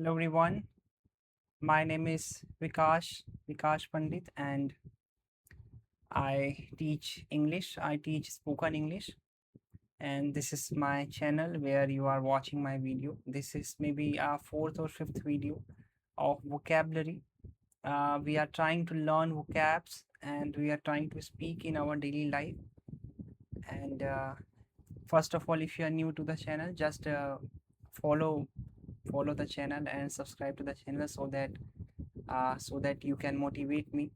Hello everyone. My name is Vikash Pandit, and I teach English. I teach spoken English, and this is my channel where you are watching my video. This is maybe our fourth or fifth video of vocabulary. We are trying to learn vocabs, and we are trying to speak in our daily life. And first of all, if you are new to the channel, just follow follow the channel and subscribe to the channel so that you can motivate me,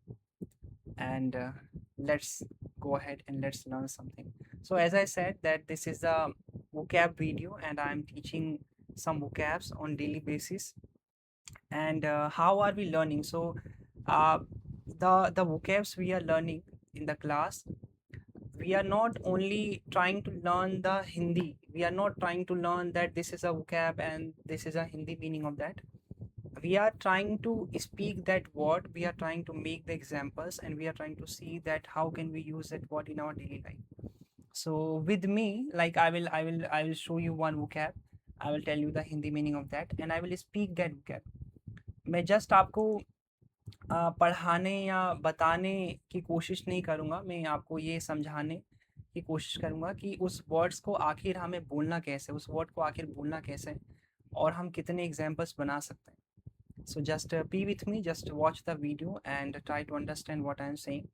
and let's go ahead and let's learn something. So as I said, that this is a vocab video and I'm teaching some vocabs on daily basis. And how are we learning? So uh, the vocabs we are learning in the class, we are not only trying to learn the Hindi. We are not trying to learn that this is a vocab and this is a Hindi meaning of that. We are trying to speak that word, we are trying to make the examples, and we are trying to see that how can we use that word in our daily life. So with me, like I will show you one vocab. I will tell you the Hindi meaning of that and I will speak that vocab. मैं just आपको पढ़ाने या बताने की कोशिश नहीं करूँगा, मैं आपको ये समझाने की कोशिश करूँगा कि उस वर्ड्स को आखिर हमें बोलना कैसे, उस वर्ड को आखिर बोलना कैसे और हम कितने एग्जाम्पल्स बना सकते हैं. So just be with me, just watch the video and try to understand what I am saying.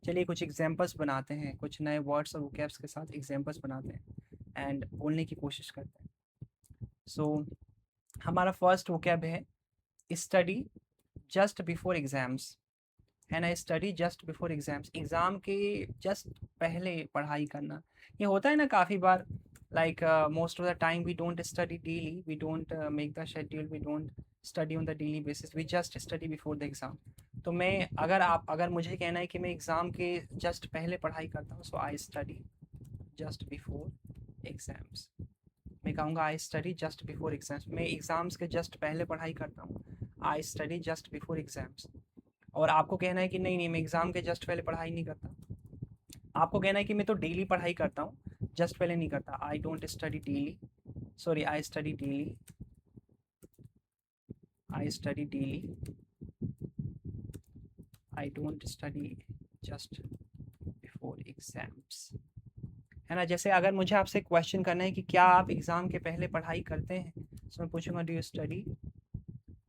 चलिए कुछ एग्जांपल्स बनाते हैं, कुछ नए वर्ड्स और वोकैब्स के साथ एग्जांपल्स बनाते हैं एंड बोलने की कोशिश करते हैं. सो हमारा फर्स्ट वोकैब है स्टडी जस्ट बिफोर एग्जाम्स. है ना, study just before exams, exam के जस्ट पहले पढ़ाई करना. ये होता है ना काफ़ी बार, like most of the time we don't study daily, we don't make the schedule, we don't study on the daily basis, we just study before the exam. तो मैं अगर मुझे कहना है कि मैं एग्ज़ाम के जस्ट पहले पढ़ाई करता हूँ, so I study just before exams. मैं कहूँगा I study just before exams, मैं एग्ज़ाम्स के जस्ट पहले पढ़ाई करता हूँ. I study just before exams. और आपको कहना है कि नहीं नहीं, मैं एग्ज़ाम के जस्ट पहले पढ़ाई नहीं करता. आपको कहना है कि मैं तो डेली पढ़ाई करता हूँ, जस्ट पहले नहीं करता. I don't study daily, sorry I study daily, I study daily, I don't study just before exams. है ना, जैसे अगर मुझे आपसे क्वेश्चन करना है कि क्या आप एग्ज़ाम के पहले पढ़ाई करते हैं, तो मैं पूछूंगा do you study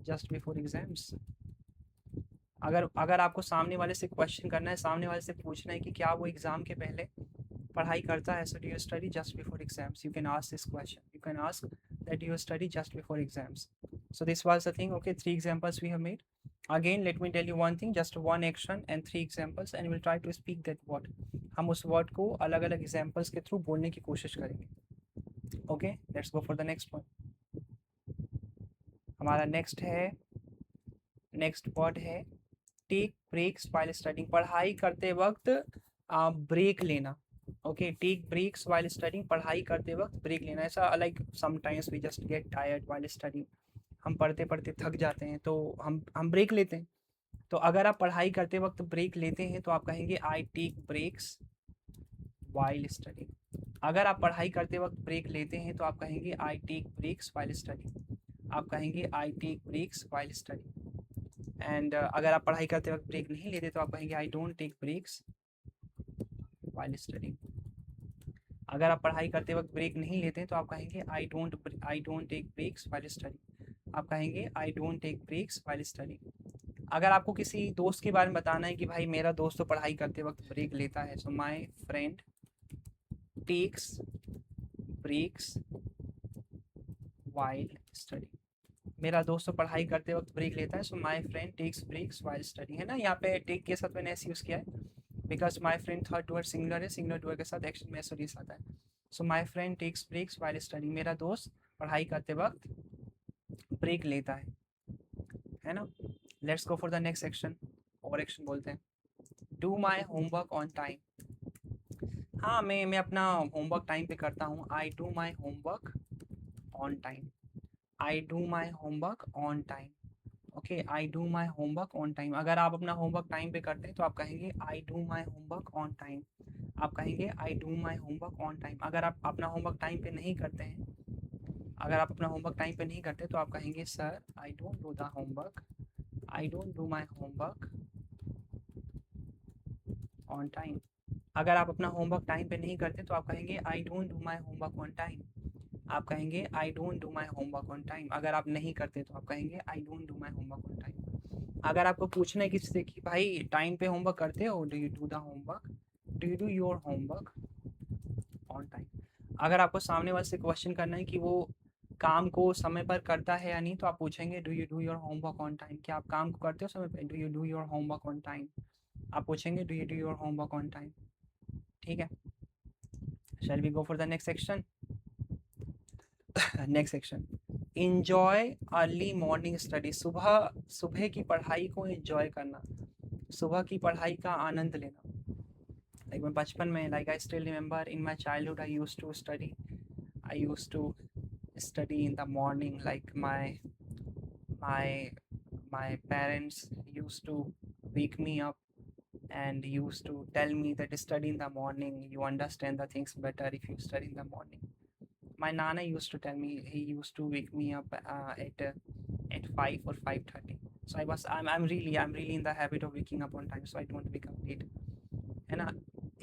just before exams. अगर आपको सामने वाले से क्वेश्चन करना है, सामने वाले से पूछना है कि क्या वो एग्ज़ाम के पहले पढ़ाई करता है, so do you study just before exams, you can ask this question, you can ask that you study just before exams. So this was the thing. Okay, 3 examples we have made. Again let me tell you one thing, just one action and 3 examples and we'll try to speak that word. हम उस word को अलग अलग examples के through बोलने की कोशिश करेंगे. Okay, let's go for the next one. हमारा नेक्स्ट वर्ड है टेक ब्रेक्स व्हाइल स्टडिंग. पढ़ाई करते वक्त ब्रेक लेना. Okay, take breaks while studying, पढ़ाई करते वक्त ब्रेक लेना. ऐसा like sometimes we just get tired while studying, हम पढ़ते पढ़ते थक जाते हैं तो हम ब्रेक लेते हैं. तो अगर आप पढ़ाई करते वक्त ब्रेक लेते हैं तो आप कहेंगे I take breaks while studying. अगर आप पढ़ाई करते वक्त ब्रेक लेते हैं तो आप कहेंगे I take breaks while studying. आप कहेंगे I take breaks while studying. And अगर आप पढ़ाई करते वक्त ब्रेक नहीं लेते तो आप कहेंगे I don't take breaks while studying. अगर आप पढ़ाई करते वक्त ब्रेक नहीं लेते तो आप कहेंगे I don't take breaks while studying. आप कहेंगे I don't take breaks while studying. अगर आपको किसी दोस्त के बारे में बताना है कि भाई मेरा दोस्त तो पढ़ाई करते वक्त ब्रेक लेता है, so my friend takes breaks while studying. मेरा दोस्त तो पढ़ाई करते वक्त ब्रेक लेता है, so my friend takes breaks while studying. है ना, यहाँ पे टेक के साथ मैंने ऐसे यूज़ किया है because my friend third word singular है, सिंगुलर वर्ड के साथ एक्शन में एसओडीएस आता है. So my friend takes breaks while studying, मेरा दोस्त पढ़ाई करते वक्त ब्रेक लेता है ना. Let's go for the next action. और एक्शन बोलते हैं do my homework on time. हाँ, मैं अपना होमवर्क टाइम पे करता हूँ. I do my homework on time. I do my homework on time. Okay, I do my homework on time. अगर आप अपना होमवर्क टाइम पे करते हैं तो आप कहेंगे आई do my homework on time. आप कहेंगे आई do my homework on time. अगर आप अपना होमवर्क टाइम पे नहीं करते हैं, अगर आप अपना होमवर्क टाइम पे नहीं करते तो आप कहेंगे sir I don't do the homework, I don't do my homework on time. अगर आप अपना होमवर्क टाइम पे नहीं करते तो आप कहेंगे I don't do my homework on time. आप कहेंगे I don't do my homework on time. अगर आप नहीं करते तो आप कहेंगे I don't do my homework on time. अगर आपको पूछना है किसी से कि भाई टाइम पे होमवर्क करते हो, do you do the homework, do you do your homework on time. अगर आपको सामने वाले से क्वेश्चन करना है कि वो काम को समय पर करता है या नहीं, तो आप पूछेंगे do you do your homework on time. क्या आप काम को करते हो समय पर, do you do your homework on time. आप पूछेंगे do you do your homework on time. ठीक है, shall we go for the next section. Next section, enjoy early morning study. सुबह सुबह की पढ़ाई को इंजॉय करना, सुबह की पढ़ाई का आनंद लेना। लाइक मैं बचपन में, like I still remember in my childhood I use to study, I use to study in the morning. Like my my parents used to wake me up and used to tell me that study in the morning, you understand the things better if you study in the morning. My nana used to tell me, he used to wake me up at 5 or 5:30. So I'm really in the habit of waking up on time, so I don't wake up late, है ना।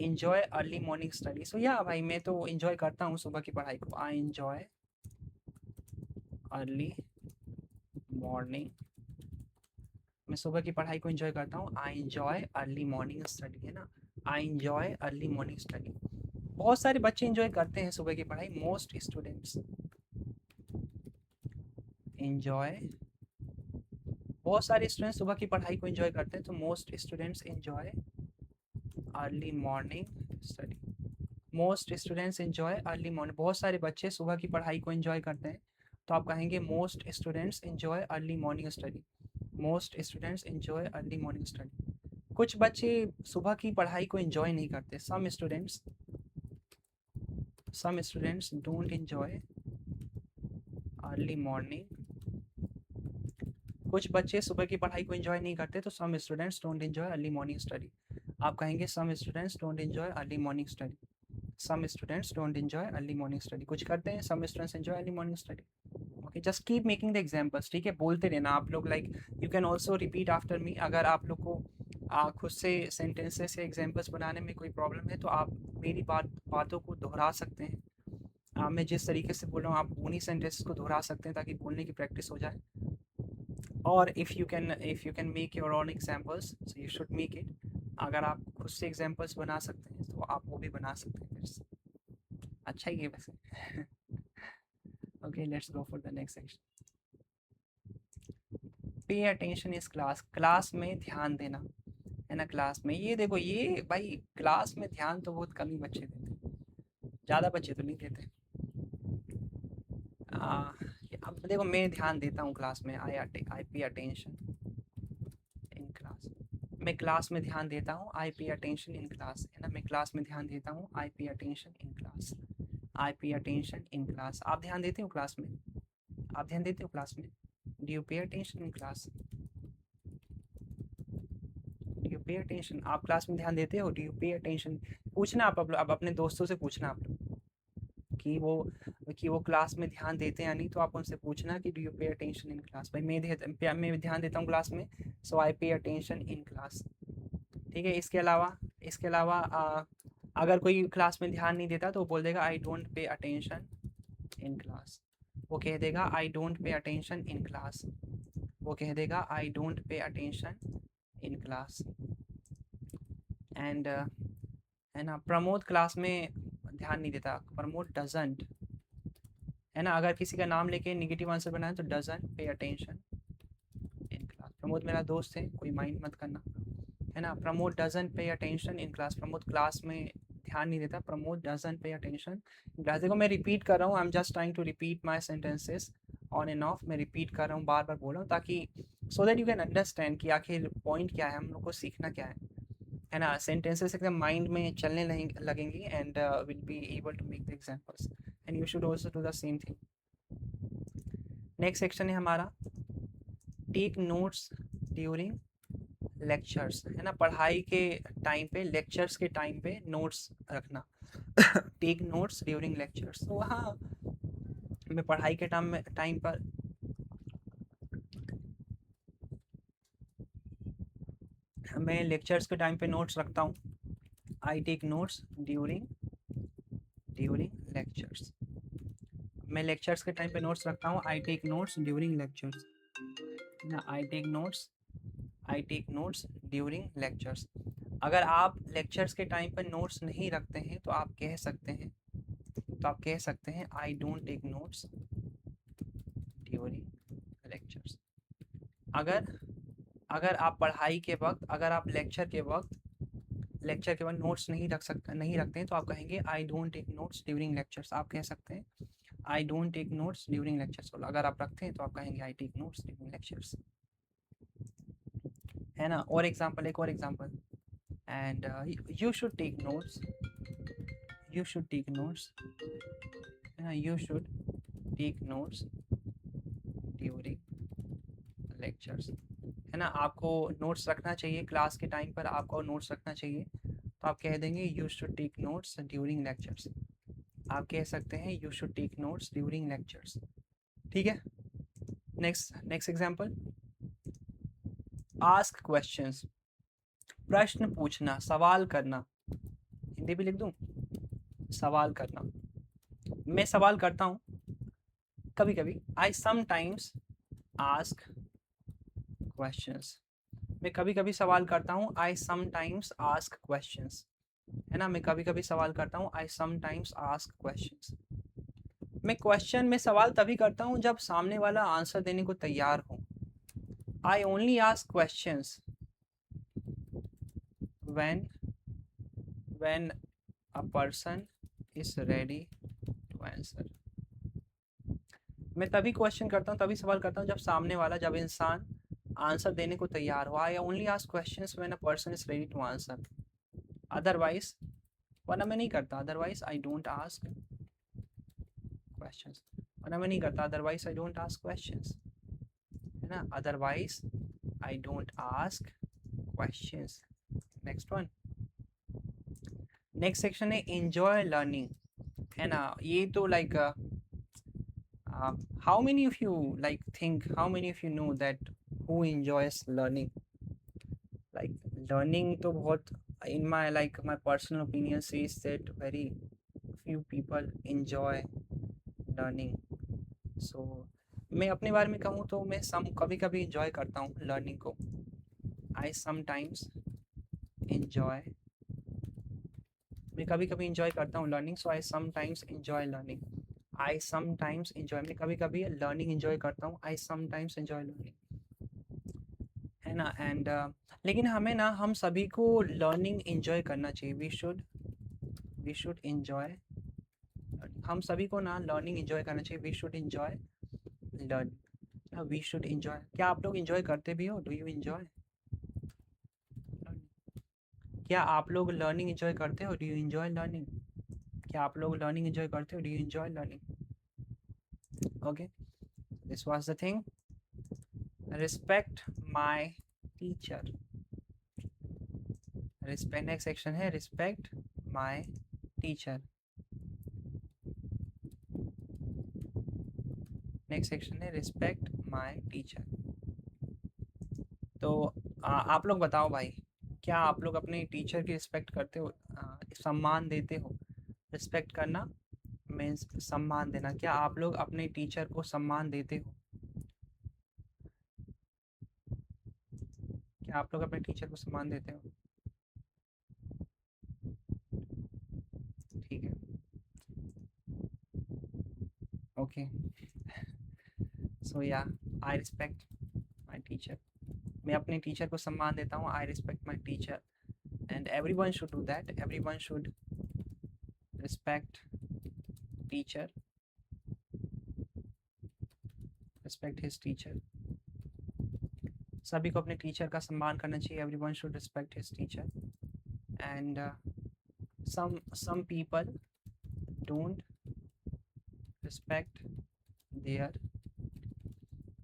enjoy early morning study. So yeah भाई, मैं तो enjoy करता हूँ सुबह की पढ़ाई को। I enjoy early morning, मैं सुबह की पढ़ाई को एंजॉय करता हूँ। I enjoy early morning study, है ना। I enjoy early morning study. बहुत सारे बच्चे एंजॉय करते हैं सुबह की पढ़ाई। मोस्ट स्टूडेंट्स एंजॉय, बहुत सारे स्टूडेंट्स सुबह की पढ़ाई को एंजॉय करते हैं, तो most students enjoy early morning study. Most students enjoy early morning, बहुत सारे बच्चे सुबह की पढ़ाई को एंजॉय करते हैं, तो आप कहेंगे most students enjoy early morning study. Most students enjoy early morning study. कुछ बच्चे सुबह की पढ़ाई को एंजॉय नहीं करते। Some students don't enjoy early morning. कुछ बच्चे सुबह की पढ़ाई को एंजॉय नहीं करते, तो some students don't enjoy early morning study. आप कहेंगे some students don't enjoy early morning study. Some students don't enjoy early morning study. कुछ करते हैं, some students enjoy early morning study. Okay, just keep making the examples. ठीक है, बोलते रहना आप लोग। Like you can also repeat after me. अगर आप लोग को खुद से सेंटेंसेस या एग्जांपल्स बनाने में कोई प्रॉब्लम है, तो आप मेरी बातों को दोहरा सकते हैं। मैं जिस तरीके से बोल रहा हूँ, आप उन्हीं सेंटेंसेस को दोहरा सकते हैं ताकि बोलने की प्रैक्टिस हो जाए। और if you can make your own examples, so you should make it. अगर आप खुद से एग्जांपल्स बना सकते हैं, तो आप वो भी बना सकते हैं मेरे से। अच्छा ही है वैसे। Okay, let's go for the next section. Pay attention इस क्लास, क्लास में ध्यान देना, है ना। क्लास में, ये देखो, ये भाई क्लास में ध्यान तो बहुत कम ही बच्चे देते हैं, ज़्यादा बच्चे तो नहीं देते। अब देखो, मैं ध्यान देता हूँ क्लास में। आई पे अटेंशन इन क्लास। मैं क्लास में ध्यान देता हूँ। आई पे अटेंशन इन क्लास, है ना। मैं क्लास में ध्यान देता हूँ। आई पे अटेंशन इन क्लास। आई पे अटेंशन इन क्लास। आप ध्यान देते हो क्लास में? आप ध्यान देते हो क्लास में? डू यू पे attention in class? Do you pay attention? आप क्लास में ध्यान देते हो? Do you pay attention? पूछना आप अब अपने दोस्तों से पूछना आप लोग कि वो क्लास में ध्यान देते हैं या नहीं। तो आप उनसे पूछना कि डू यू पे अटेंशन इन क्लास। भाई मैं ध्यान देता हूँ क्लास में, सो आई पे अटेंशन इन क्लास। ठीक है, इसके अलावा अगर कोई क्लास में ध्यान नहीं देता, तो वो बोल देगा I don't pay attention in class. वो कह देगा I don't pay attention in class. वो कह देगा I don't pay attention in class. And है ना, प्रमोद क्लास में ध्यान नहीं देता। प्रमोद डजंट, है ना। अगर किसी का नाम लेके निगेटिव आंसर बनाए तो doesn't pay attention in class. Pramod मेरा दोस्त है, कोई माइंड मत करना, है ना। Pramod doesn't pay attention in class. Pramod class में ध्यान नहीं देता। Pramod doesn't pay attention in class. देखो, मैं रिपीट कर रहा हूँ। I am just trying to repeat my sentences on and off. मैं रिपीट कर रहा हूँ, बार बार बोल रहा हूँ, ताकि so that you can understand कि आखिर पॉइंट क्या है, हम लोग को सीखना क्या है ना। सेंटेंसेस एकदम माइंड में चलने लगेंगी and will be able to make the examples, and you should also do the same thing. Next section है हमारा, टेक नोट्स ड्यूरिंग लेक्चर्स, है ना। पढ़ाई के टाइम पे, लेक्चर्स के टाइम पे नोट्स रखना। Take notes during lectures. तो वहाँ मैं पढ़ाई के टाइम पर मैं लेक्चर्स के टाइम पे नोट्स रखता हूँ। I take notes during lectures. मैं लेक्चर्स के टाइम पे नोट्स रखता हूँ। I take notes during lectures ना, I take notes during lectures. अगर आप लेक्चर्स के टाइम पर नोट्स नहीं रखते हैं तो आप कह सकते हैं I don't take notes during lectures. अगर अगर आप पढ़ाई के वक्त, अगर आप लेक्चर के वक्त नोट्स नहीं रखते हैं तो आप कहेंगे I don't take notes during lectures. आप कह सकते हैं I don't take notes during lectures. अगर आप रखते हैं तो आप कहेंगे I take notes during lectures, है ना। और एक और example, and you should take notes you should take notes you should take notes during lectures, है ना। आपको नोट्स रखना चाहिए, क्लास के टाइम पर आपको नोट्स रखना चाहिए, तो आप कह देंगे you should take notes during lectures. आप कह सकते हैं you should take notes during lectures, ठीक है। नेक्स्ट एग्जांपल, आस्क क्वेश्चंस, प्रश्न पूछना, सवाल करना। हिंदी भी लिख दूं, सवाल करना। मैं सवाल करता हूँ कभी कभी। I sometimes ask questions. मैं कभी कभी सवाल करता हूँ। आई समटाइम्स आस्क क्वेश्चंस, है ना। मैं कभी कभी सवाल करता हूँ। I sometimes ask questions. मैं क्वेश्चन में सवाल तभी करता हूँ जब सामने वाला आंसर देने को तैयार हो। I only ask questions when a person is ready to answer। मैं तभी क्वेश्चन करता हूँ, तभी सवाल करता हूँ जब इंसान आंसर देने को तैयार हो। I only ask questions when a person is ready to answer. Otherwise, वरना मैं नहीं करता। Otherwise I don't ask questions, वरना मैं नहीं करता। Otherwise I don't ask questions, है ना। Otherwise I don't ask questions. Next one, next section है एंजॉय लर्निंग, है ना। ये तो like how many of you how many of you know that who enjoys learning? Like learning तो बहुत, in my personal opinion says that very few people enjoy learning। So मैं अपने बारे में कहूँ तो मैं कभी कभी enjoy करता हूँ learning को। I sometimes enjoy, मैं कभी कभी enjoy करता हूँ learning, so I sometimes enjoy learning। I sometimes enjoy, मैं कभी कभी learning enjoy करता हूँ। I sometimes enjoy learning, है ना। एंड लेकिन हम सभी को लर्निंग एंजॉय करना चाहिए। वी शुड एंजॉय, हम सभी को ना लर्निंग एंजॉय करना चाहिए। We should enjoy learn, we should enjoy. क्या आप लोग एंजॉय करते भी हो? Do you enjoy? क्या आप लोग लर्निंग एंजॉय करते हो? Do you enjoy learning? क्या आप लोग लर्निंग एंजॉय करते हो? Do you enjoy learning? Okay, this was the thing. Respect my teacher. Respect, next section है respect my teacher. Next section है रिस्पेक्ट माय टीचर। तो आप लोग बताओ भाई, क्या आप लोग अपने टीचर की रिस्पेक्ट करते हो, सम्मान देते हो? रिस्पेक्ट करना मीन्स सम्मान देना। क्या आप लोग अपने टीचर को सम्मान देते हो? क्या आप लोग अपने टीचर को सम्मान देते हो? ठीक है, ओके। सो या, आई रिस्पेक्ट माई टीचर। मैं अपने टीचर को सम्मान देता हूँ। I respect my teacher and everyone should do that. Everyone should respect teacher, respect his teacher. सभी को अपने टीचर का सम्मान करना चाहिए। Everyone should respect his teacher and some people don't respect their,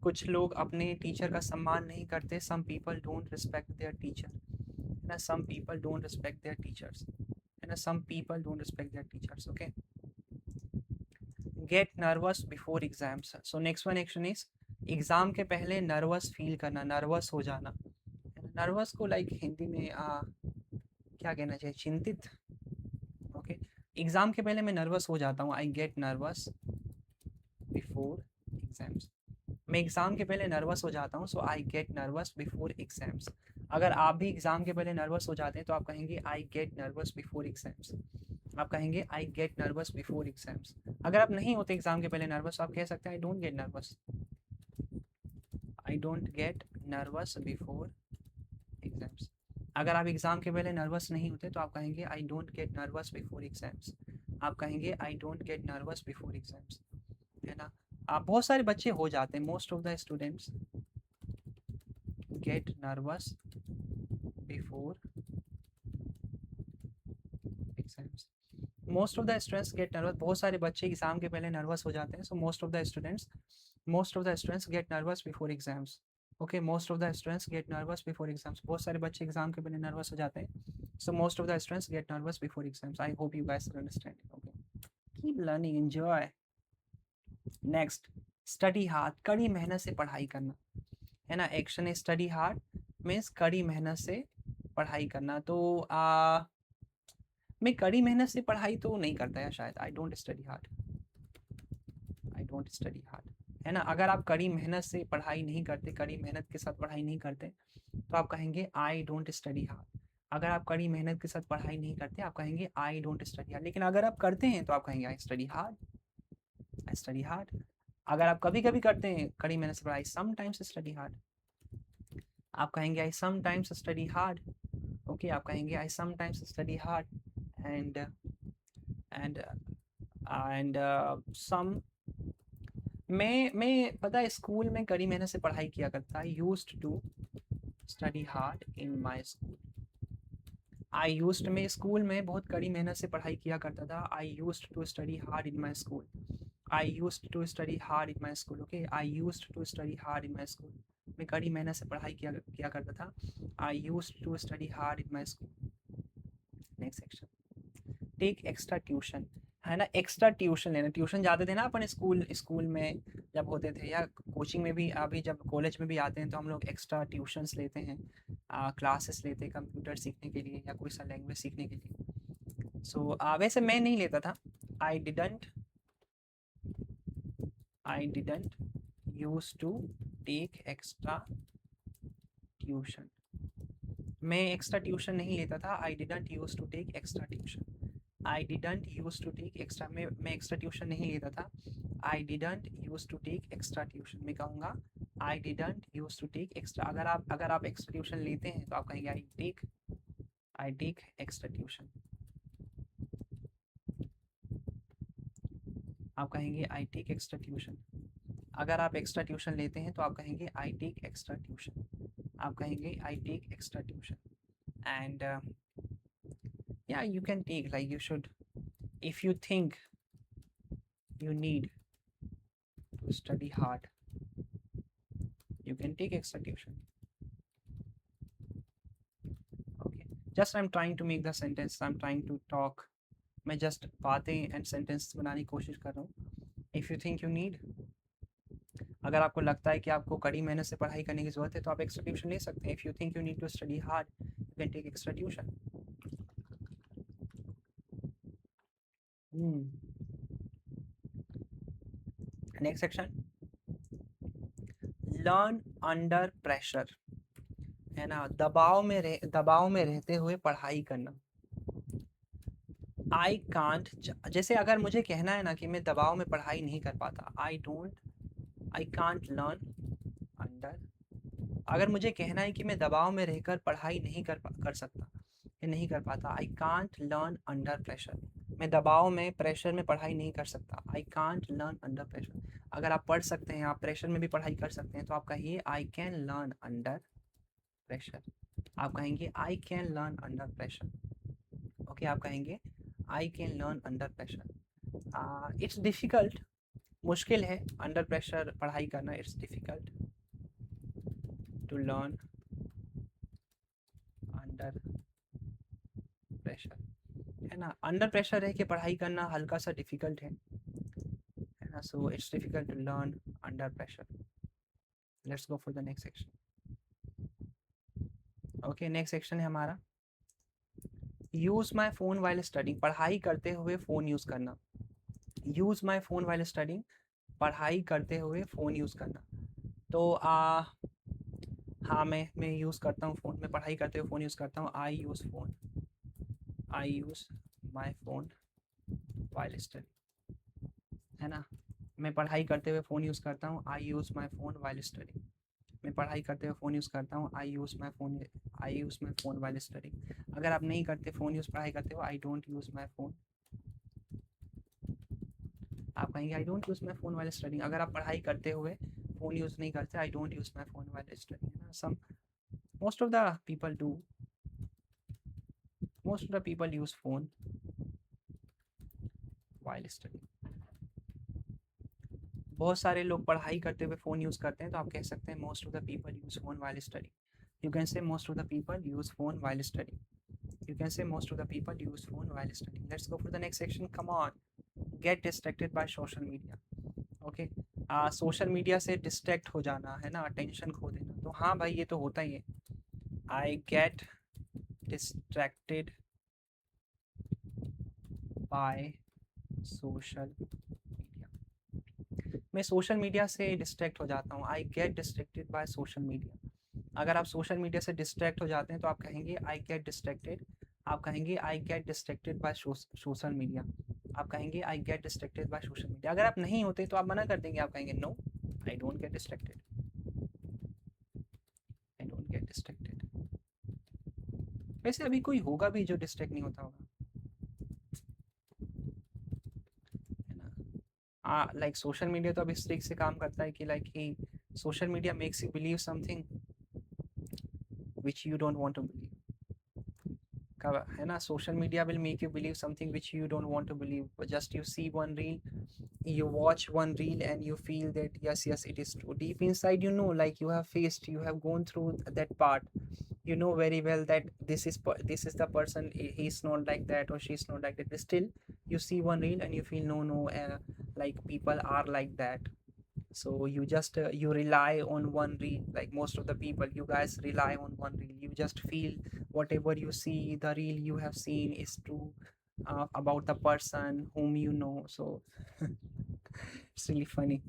कुछ लोग अपने टीचर का सम्मान नहीं करते। some people don't respect their teacher, है ना। some people don't respect their teachers, है ना। some people don't respect their teachers, okay। Get nervous before exams. So next one action is exam के पहले नर्वस फील करना, nervous हो जाना। Nervous को लाइक हिंदी में क्या कहना चाहिए, चिंतित। ओके, एग्जाम के पहले मैं नर्वस हो जाता हूँ, I get nervous before exams. मैं एग्ज़ाम के पहले नर्वस हो जाता हूँ, so I get nervous before exams. अगर आप भी एग्ज़ाम के पहले नर्वस हो जाते हैं तो आप कहेंगे आई गेट नर्वस बिफोर एग्जाम्स। आप कहेंगे आई गेट नर्वस बिफोर एग्जाम्स। अगर आप नहीं होते एग्ज़ाम के पहले नर्वस, आप कह सकते हैं I don't gate nervous, I don't gate nervous before exams. अगर आप एग्ज़ाम के पहले नर्वस नहीं होते तो आप कहेंगे I don't gate nervous before exams. आप कहेंगे I don't gate nervous before exams, है ना। आप बहुत सारे बच्चे हो जाते हैं, most of the students gate nervous before exams. Most of the students gate nervous, बहुत सारे बच्चे एग्जाम के पहले नर्वस हो जाते हैं। So most of the students gate nervous before exams. Okay, most of the students gate nervous before exams, बहुत सारे बच्चे एग्जाम के पहले नर्वस हो जाते हैं। So most of the students gate nervous before exams. I hope you guys understand. Okay, keep learning, enjoy. Next, study hard, कड़ी मेहनत से पढ़ाई करना, है ना। एक्शन है स्टडी हार्ड, मीन्स कड़ी मेहनत से पढ़ाई करना। तो मैं कड़ी मेहनत से पढ़ाई तो नहीं करता है शायद, I don't study hard, I don't study hard, है ना। अगर आप कड़ी मेहनत से पढ़ाई नहीं करते, कड़ी मेहनत के साथ पढ़ाई नहीं करते, तो आप कहेंगे आई डोंट स्टडी हार्ड। अगर आप कड़ी मेहनत के साथ पढ़ाई नहीं करते, आप कहेंगे आई डोंट स्टडी हार्ड। लेकिन अगर आप करते हैं तो आप कहेंगे I study hard, I study hard. अगर आप कभी कभी करते हैं कड़ी मेहनत से पढ़ाई, समटाइम्स स्टडी हार्ड, आप कहेंगे I sometimes study hard. Okay, आप कहेंगे I sometimes study hard and and and some. मैं पता है स्कूल में कड़ी मेहनत से पढ़ाई किया करता, I used to study hard in my school. I used, में स्कूल में बहुत कड़ी मेहनत से पढ़ाई किया करता था। I used to study hard in my school, I used to study hard in my school. Okay, I used to study hard in my school, मैं कड़ी मेहनत से पढ़ाई किया करता था। I used to study hard in my school. Next section, take extra tuition, है ना। एक्स्ट्रा ट्यूशन लेना, ट्यूशन जाते थे ना अपन स्कूल में जब होते थे, या कोचिंग में भी, अभी जब कॉलेज में भी आते हैं तो हम लोग एक्स्ट्रा ट्यूशन्स लेते हैं, क्लासेस लेते हैं कंप्यूटर सीखने के लिए या कोई सा लैंग्वेज सीखने के लिए। सो वैसे मैं नहीं लेता था, I didn't use to take extra tuition. मैं एक्स्ट्रा ट्यूशन नहीं लेता था, I didn't use to take extra tuition. I didn't use to take extra, मैं एक्स्ट्रा ट्यूशन नहीं लेता था। I didn't use to take extra tuition, मैं कहूँगा I didn't use to take extra. अगर आप एक्स्ट्रा ट्यूशन लेते हैं तो आप कहेंगे आई टेक एक्स्ट्रा ट्यूशन। आप कहेंगे आई टेक एक्स्ट्रा ट्यूशन। अगर आप एक्स्ट्रा ट्यूशन लेते हैं तो आप कहेंगे आई टेक एक्स्ट्रा ट्यूशन। आप कहेंगे I take extra tuition. And yeah, you can take, like you should, if you think you need to study hard, you can take extra tuition. Okay, just I'm trying to make the sentence, I'm trying to talk, मैं just बातें and sentence बनाने की कोशिश कर रहा हूँ। if you think you need, अगर आपको लगता है कि आपको कड़ी मेहनत से पढ़ाई करने की ज़रूरत है तो आप एक्स्ट्रा ट्यूशन ले सकते हैं। if you think you need to study hard, you can take extra tuition. Next section, learn under pressure, है ना। दबाव में रहते हुए पढ़ाई करना। आई कांट, जैसे अगर मुझे कहना है ना कि मैं दबाव में पढ़ाई नहीं कर पाता, आई कांट लर्न अंडर। अगर मुझे कहना है कि मैं दबाव में रहकर पढ़ाई नहीं कर सकता या नहीं कर पाता, I can't learn under pressure. मैं दबाव में, प्रेशर में पढ़ाई नहीं कर सकता, I can't learn under pressure. अगर आप पढ़ सकते हैं, आप प्रेशर में भी पढ़ाई कर सकते हैं, तो आप कहिए I can learn under pressure. आप कहेंगे I can learn under pressure. Okay, आप कहेंगे I can learn under pressure. It's difficult, मुश्किल है अंडर प्रेशर पढ़ाई करना। It's difficult to learn under pressure, है ना। अंडर प्रेशर रह के पढ़ाई करना हल्का सा डिफ़िकल्ट है so it's difficult to learn under pressure. Let's go for the next section. Okay, next section है हमारा use my phone while studying, पढ़ाई करते हुए फ़ोन यूज़ करना। Use my phone while studying, पढ़ाई करते हुए फ़ोन यूज़ करना। तो हाँ, मैं यूज़ करता हूँ फ़ोन, मैं पढ़ाई करते हुए फ़ोन यूज़ करता हूँ। I use my phone while study, है ना। मैं पढ़ाई करते हुए फ़ोन यूज़ करता हूँ। I use my phone while study, मैं पढ़ाई करते हुए फ़ोन यूज़ करता हूँ। I use my phone while studying. अगर आप नहीं करते फ़ोन यूज़, पढ़ाई करते हो, I don't use my phone. आप कहेंगे I don't use my phone while studying. अगर आप पढ़ाई करते हुए फ़ोन यूज़ नहीं करते, I don't use my phone while studying, है ना। Some most of the people do, most of the people use phone while studying. बहुत सारे लोग पढ़ाई करते हुए फ़ोन यूज़ करते हैं, तो आप कह सकते हैं most of the people use phone while studying. You can say most of the people use phone while studying. You can say most of the people use phone while studying. Let's go for the next section. Come on, get distracted by social media. Okay, social media से distract हो जाना, है ना, attention खो देना। तो हाँ भाई, ये तो होता ही है। I get distracted by social media, मैं सोशल मीडिया से डिस्ट्रैक्ट हो जाता हूँ। I get distracted by social media. अगर आप सोशल मीडिया से डिस्ट्रैक्ट हो जाते हैं तो आप कहेंगे आई गेट डिस्ट्रैक्टेड, आप कहेंगे I get distracted by social media, आप कहेंगे I get distracted by social media. अगर आप नहीं होते तो आप मना कर देंगे, आप कहेंगे no, I don't get distracted, I don't get distracted. वैसे अभी कोई होगा भी जो डिस्ट्रैक्ट नहीं होता होगा, है ना। लाइक सोशल मीडिया तो अब इस तरीके से काम करता है कि लाइक ही social media makes you believe something which you don't want to believe, है ना। Social media will make you believe something which you don't want to believe. Just you see one reel, you watch one reel and you feel that yes it is true. Deep inside, you know, like you have faced, you have gone through that part, you know very well that this is the person, he's not like that or she's not like that, but still you see one reel and you feel no, like people are like that. So you just you rely on one reel, like most of the people, you guys rely on one reel. You just feel whatever you see, the reel you have seen is true about the person whom you know. So it's really funny.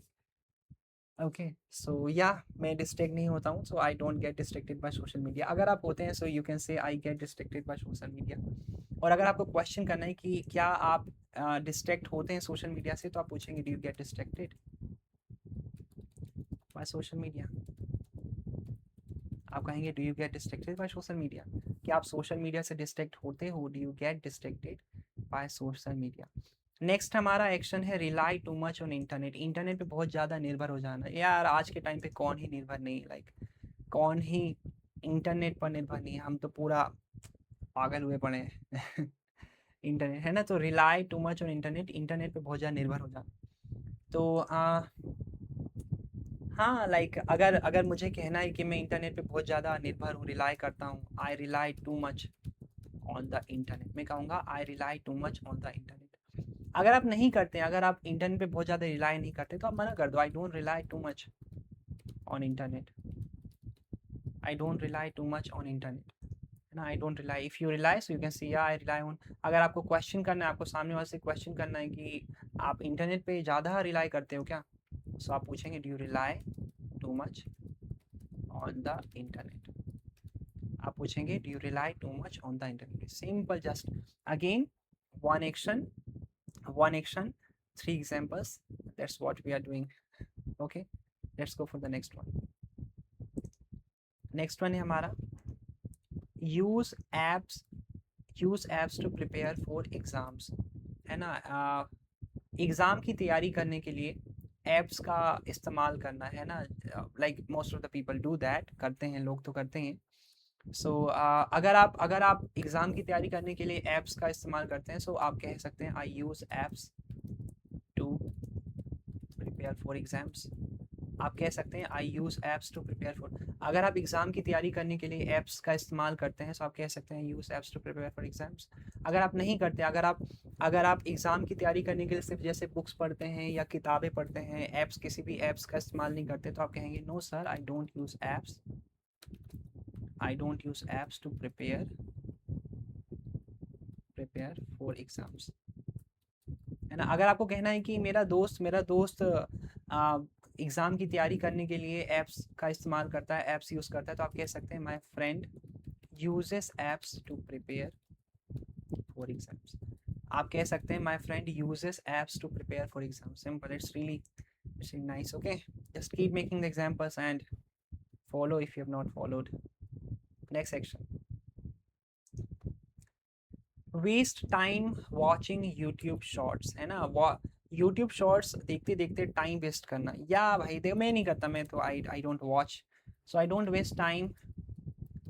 Okay, so yeah, मैं distract नहीं होता हूँ, so I don't get distracted by social media. अगर आप होते हैं, so you can say I get distracted by social media. और अगर आपको क्वेश्चन करना है कि क्या आप डिस्ट्रैक्ट होते हैं सोशल मीडिया से, तो आप पूछेंगे do you get distracted by social media. आप कहेंगे do you get distracted by social media, क्या आप सोशल मीडिया से डिस्ट्रैक्ट होते हो, do you get distracted by social media. Next हमारा एक्शन है rely too much on internet, internet पे बहुत ज़्यादा निर्भर हो जाना। यार आज के टाइम पे कौन ही निर्भर नहीं, लाइक कौन ही इंटरनेट पर निर्भर नहीं है, हम तो पूरा पागल हुए पड़े हैं इंटरनेट, है ना। तो rely too much on internet, internet पे बहुत ज़्यादा निर्भर हो जाना। तो हाँ, लाइक अगर अगर मुझे कहना है कि मैं इंटरनेट पे बहुत ज़्यादा निर्भर हूँ, रिलाई करता हूँ, I rely too much on the internet, मैं कहूँगा I rely too much on the internet. अगर आप नहीं करते, अगर आप इंटरनेट पे बहुत ज़्यादा रिलाई नहीं करते, तो आप मना कर दो, I don't rely too much on internet, I don't rely too much on internet, है ना। I don't rely, if you rely so you can see I rely on. अगर आपको क्वेश्चन करना है, आपको सामने वाले से क्वेश्चन करना है कि आप इंटरनेट पे ज़्यादा रिलाई करते हो क्या, सो आप पूछेंगे do you rely too much on the internet, आप पूछेंगे do you rely too much on the internet. Simple, just again one action, three examples, that's what we are doing. Okay, let's go for the next one. Next one है हमारा use apps to prepare for exams, है ना। Exam की तैयारी करने के लिए apps का इस्तेमाल करना, है ना। Like most of the people do that, करते हैं लोग, तो करते हैं। सो अगर आप एग्ज़ाम की तैयारी करने के लिए एप्स का इस्तेमाल करते हैं, सो आप कह सकते हैं I use apps to prepare for exams. आप कह सकते हैं I use apps to prepare for, अगर आप एग्ज़ाम की तैयारी करने के लिए एप्स का इस्तेमाल करते हैं, तो आप कह सकते हैं use apps to prepare for exams. अगर आप नहीं करते, अगर आप अगर आप एग्ज़ाम की तैयारी करने के लिए सिर्फ जैसे बुक्स पढ़ते हैं या किताबें पढ़ते हैं, ऐप्स किसी भी ऐप्स का इस्तेमाल नहीं करते, तो आप कहेंगे no sir, I don't use apps, I don't use apps to prepare for exams, है ना। अगर आपको कहना है कि मेरा दोस्त एग्ज़ाम की तैयारी करने के लिए ऐप्स का इस्तेमाल करता है, ऐप्स यूज़ करता है, तो आप कह सकते हैं my friend uses apps to prepare for exams. आप कह सकते हैं my friend uses apps to prepare for exam. Simple, it's really nice. Okay, just keep making the examples and follow if you have not followed. Next section, waste time watching YouTube shorts, है ना। YouTube shorts देखते देखते time waste करना, या भाई देख मैं नहीं करता, मैं तो I don't watch, so I don't waste time.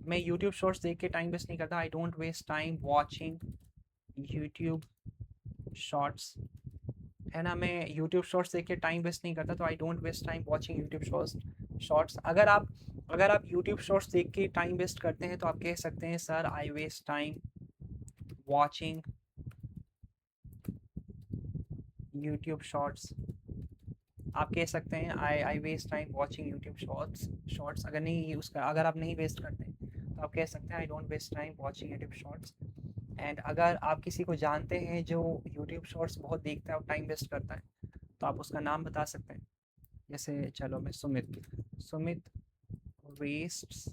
मैं यूट्यूब शॉर्ट्स देख के टाइम वेस्ट नहीं करता, I don't waste time watching YouTube shorts, है ना। मैं यूट्यूब शॉर्ट्स देख के टाइम वेस्ट नहीं करता, तो I don't waste time watching YouTube shorts. अगर आप यूट्यूब शॉर्ट्स देख के टाइम वेस्ट करते हैं, तो आप कह सकते हैं sir I waste time watching YouTube shorts. आप कह सकते हैं I waste time watching YouTube shorts. अगर आप नहीं वेस्ट करते तो आप कह सकते हैं I don't waste time watching YouTube shorts. And अगर आप किसी को जानते हैं जो यूट्यूब शॉर्ट्स बहुत देखता है और टाइम वेस्ट करता है, तो आप उसका नाम बता सकते हैं। जैसे चलो मैं Sumit wastes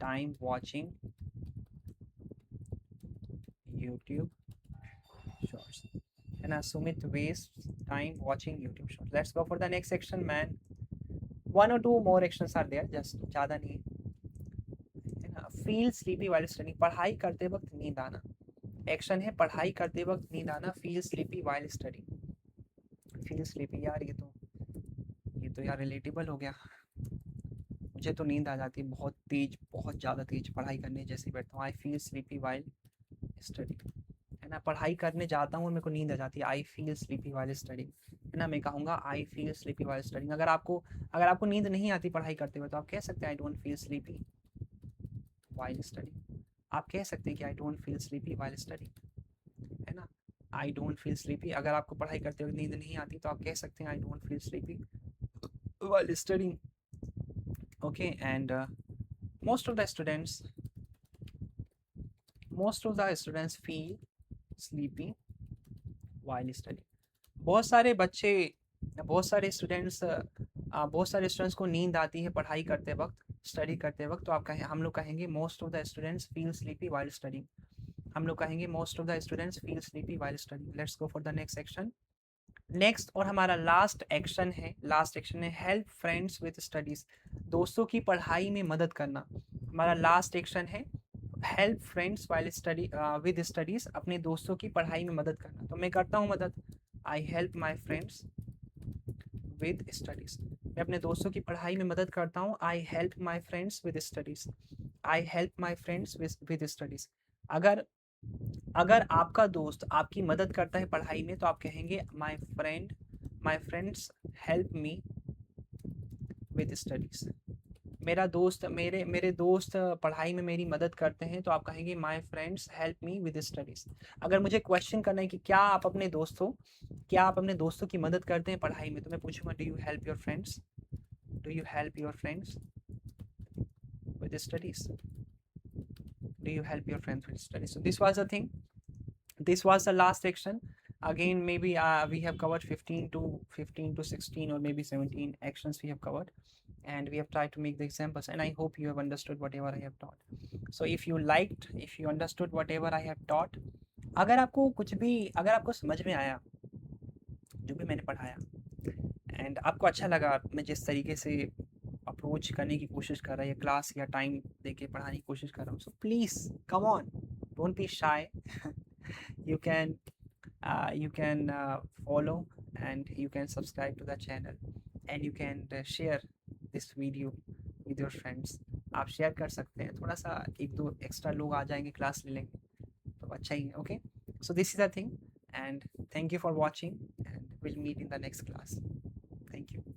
time watching YouTube shorts, है ना। Sumit waste time watching YouTube shorts. Let's go for the next section man. 1 or 2 more actions are there, just ज़्यादा नहीं, है ना। फील स्लीपी वाइल स्टडिंग, पढ़ाई करते वक्त नींद आना। एक्शन है पढ़ाई करते वक्त नींद आना, feel sleepy while studying. Feel sleepy, यार ये तो यार रिलेटेबल हो गया। मुझे तो नींद आ जाती है बहुत ज़्यादा तेज पढ़ाई करने जैसे बैठता हूँ। I feel sleepy while studying, है ना। पढ़ाई करने जाता हूँ और मेरे को नींद आ जाती है, I feel sleepy while studying, है ना। मैं कहूँगा I feel sleepy while studying. अगर आपको नींद नहीं आती पढ़ाई करते हुए, तो आप कह सकते हैं I don't feel sleepy while studying. आप कह सकते हैं कि I don't feel sleepy while studying, है ना। आई डोंट फील स्लीपी, अगर आपको पढ़ाई करते हुए नींद नहीं आती, तो आप कह सकते हैं I don't feel sleepy while studying. Okay, and most of the students feel sleepy while studying. बहुत सारे स्टूडेंट्स को नींद आती है पढ़ाई करते वक्त, स्टडी करते वक्त, तो हम लोग कहेंगे most of the students feel sleepy while studying. हम लोग कहेंगे most of the students feel sleepy while studying. Let's go for the next section. Next और हमारा लास्ट एक्शन है हेल्प फ्रेंड्स विद स्टडीज, दोस्तों की पढ़ाई में मदद करना। हमारा लास्ट एक्शन है help friends while study with studies, अपने दोस्तों की पढ़ाई में मदद करना। तो मैं करता हूँ मदद, I help my friends with studies. मैं अपने दोस्तों की पढ़ाई में मदद करता हूँ, I help my friends with studies, I help my friends with studies. अगर अगर आपका दोस्त आपकी मदद करता है पढ़ाई में, तो आप कहेंगे my friends help me with studies. मेरे दोस्त पढ़ाई में मेरी मदद करते हैं, तो आप कहेंगे my friends help me with studies. अगर मुझे क्वेश्चन करना है कि क्या आप अपने दोस्तों की मदद करते हैं पढ़ाई में, तो मैं पूछूंगा do you help your friends with studies, do you help your friends with studies? So this was the thing, this was the last section. Again, maybe we have covered 15 to 16 or maybe 17 actions we have covered, and we have tried to make the examples, and I hope you have understood whatever I have taught. So if you understood whatever I have taught, अगर आपको समझ में आया जो भी मैंने पढ़ाया, and आपको अच्छा लगा मैं जिस तरीके से अप्रोच करने की कोशिश कर रहा है, या क्लास या टाइम दे के पढ़ाने की कोशिश कर रहा हूँ, so please come on, don't be shy. you can follow and you can subscribe to the channel, and you can share this video with your friends. आप शेयर कर सकते हैं, थोड़ा सा 1-2 एक्स्ट्रा लोग आ जाएंगे, क्लास ले लेंगे तो अच्छा ही है। Okay, so this is the thing, and thank you for watching, and we'll meet in the next class. Thank you.